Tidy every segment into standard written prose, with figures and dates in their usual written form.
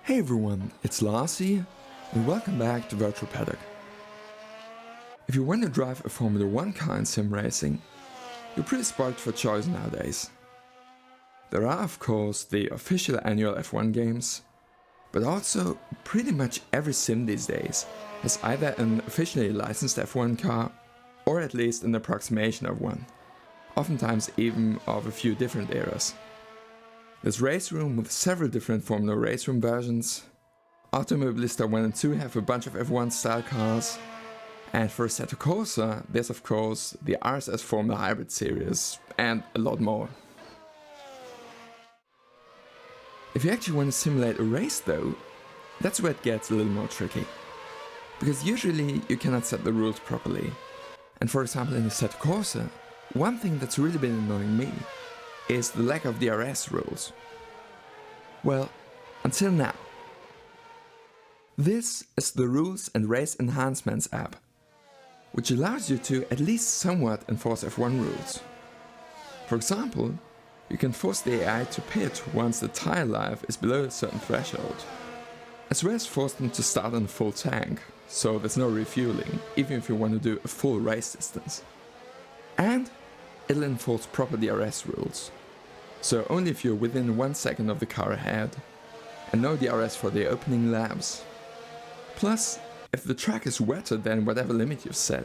Hey everyone, it's Lassie, and welcome back to Virtual Paddock. If you want to drive a Formula 1 car in sim racing, you're pretty spoiled for choice nowadays. There are of course the official annual F1 games, but also pretty much every sim these days has either an officially licensed F1 car, or at least an approximation of one, oftentimes even of a few different eras. There's Race Room with several different Formula Race Room versions. Automobilista 1 and 2 have a bunch of F1 style cars. And for Assetto Corsa, there's of course the RSS Formula Hybrid series, and a lot more. If you actually want to simulate a race though, that's where it gets a little more tricky. Because usually you cannot set the rules properly. And for example in Assetto Corsa, one thing that's really been annoying me is the lack of DRS rules. Well, until now. This is the Rules and Race Enhancements app, which allows you to at least somewhat enforce F1 rules. For example, you can force the AI to pit once the tire life is below a certain threshold, as well as force them to start on a full tank, so there's no refueling, even if you want to do a full race distance. And it'll enforce proper DRS rules. So only if you're within 1 second of the car ahead, and no DRS for the opening laps. Plus, if the track is wetter than whatever limit you've set,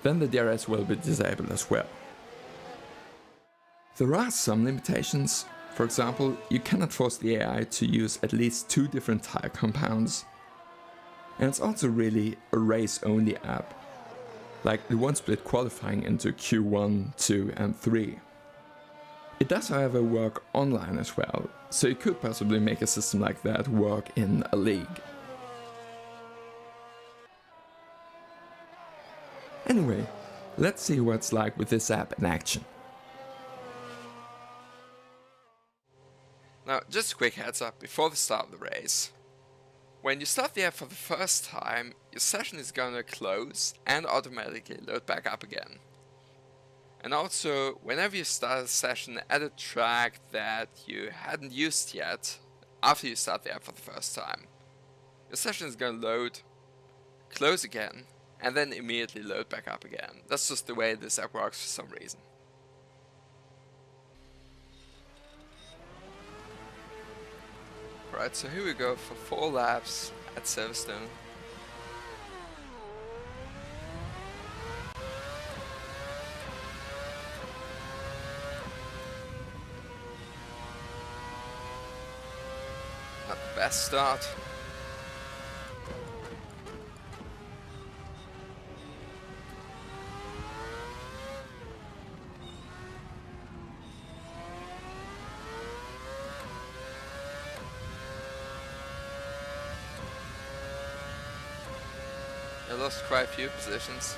then the DRS will be disabled as well. There are some limitations. For example, you cannot force the AI to use at least 2 different tire compounds. And it's also really a race-only app. Like, it won't split qualifying into Q1, 2 and 3. It does however work online as well, so you could possibly make a system like that work in a league. Anyway, let's see what it's like with this app in action. Now, just a quick heads up before the start of the race. When you start the app for the first time, your session is gonna close and automatically load back up again. And also, whenever you start a session at a track that you hadn't used yet, after you start the app for the first time, your session is gonna load, close again, and then immediately load back up again. That's just the way this app works for some reason. Right, so here we go for 4 laps at Silverstone. Not the best start. I lost quite a few positions.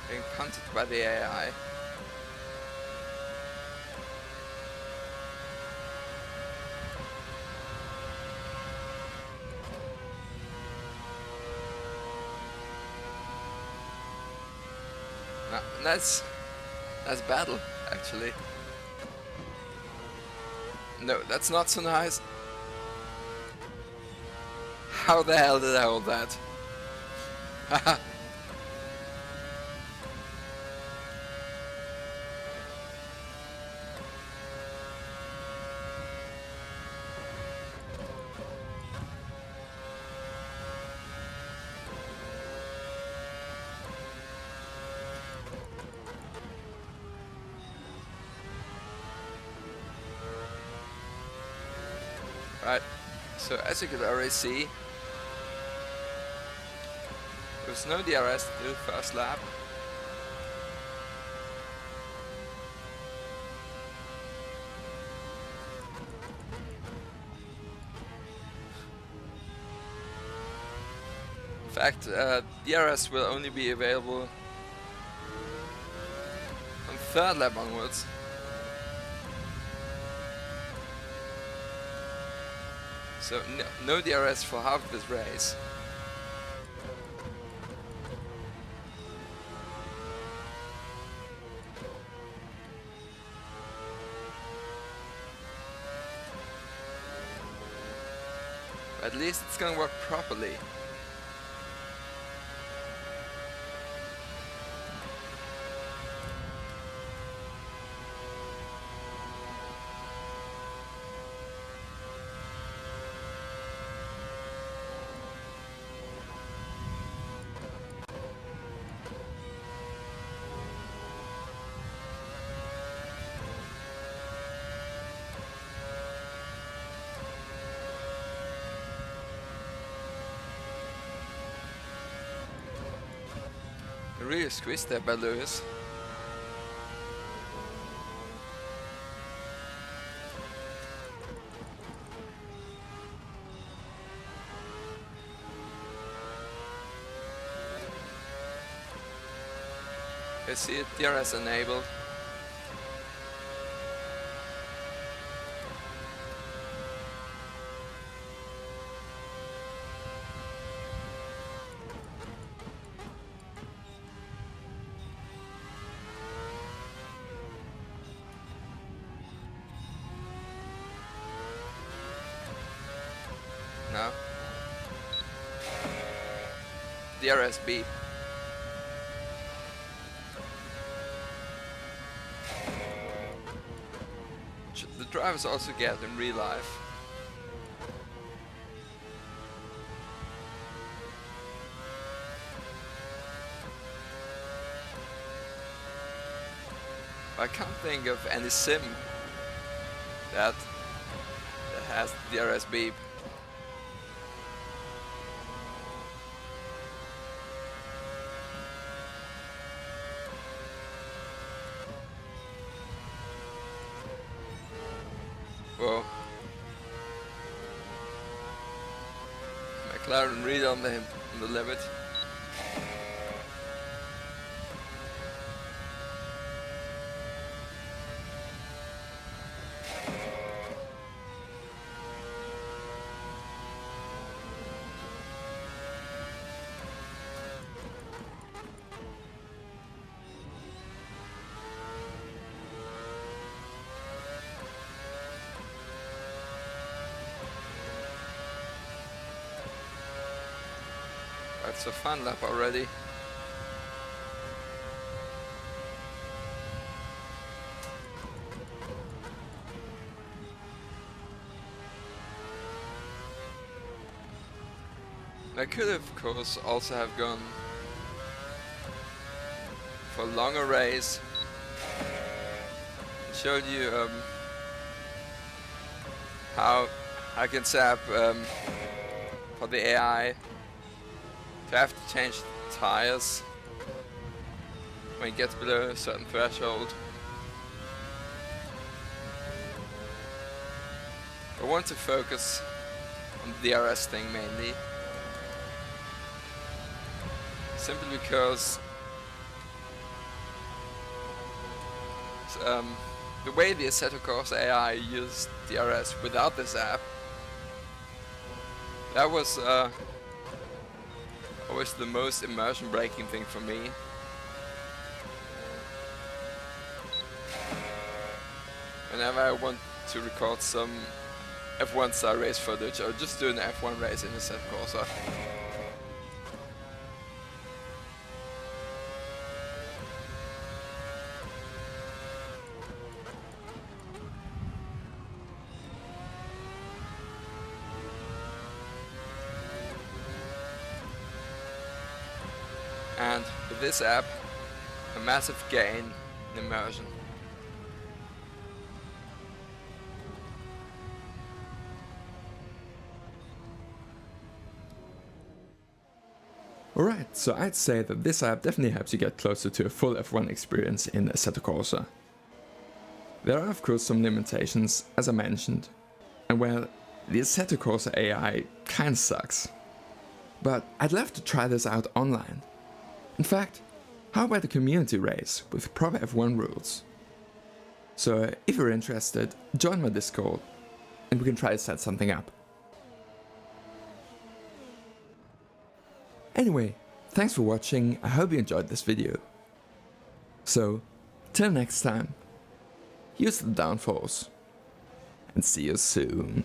Being punted by the AI. Nice battle, actually. No, that's not so nice. How the hell did I hold that? Haha. Right, so as you could already see, there was no DRS to the first lap. In fact, DRS will only be available on 3rd lap onwards. So no DRS for half of this race. At least it's gonna work properly. You really squeezed there by Lewis. I see it, DRS enabled. No. DRS beep. The drivers also get in real life. I can't think of any sim that has DRS beep. Whoa. McLaren really on the limit. That's a fun lap already. I could of course also have gone for a longer race. Showed you how I can set up for the AI to have to change tires when it gets below a certain threshold. I want to focus on the DRS thing mainly, simply because the way the Assetto Corsa AI used DRS without this app, that was always the most immersion breaking thing for me. Whenever I want to record some F1 style race footage or just do an F1 race in Assetto Corsa. And with this app, a massive gain in immersion. Alright, so I'd say that this app definitely helps you get closer to a full F1 experience in Assetto Corsa. There are of course some limitations, as I mentioned, and well, the Assetto Corsa AI kinda sucks. But I'd love to try this out online. In fact, how about a community race with proper F1 rules? So if you're interested, join my Discord and we can try to set something up. Anyway, thanks for watching, I hope you enjoyed this video. So, till next time, use the downforce, and see you soon.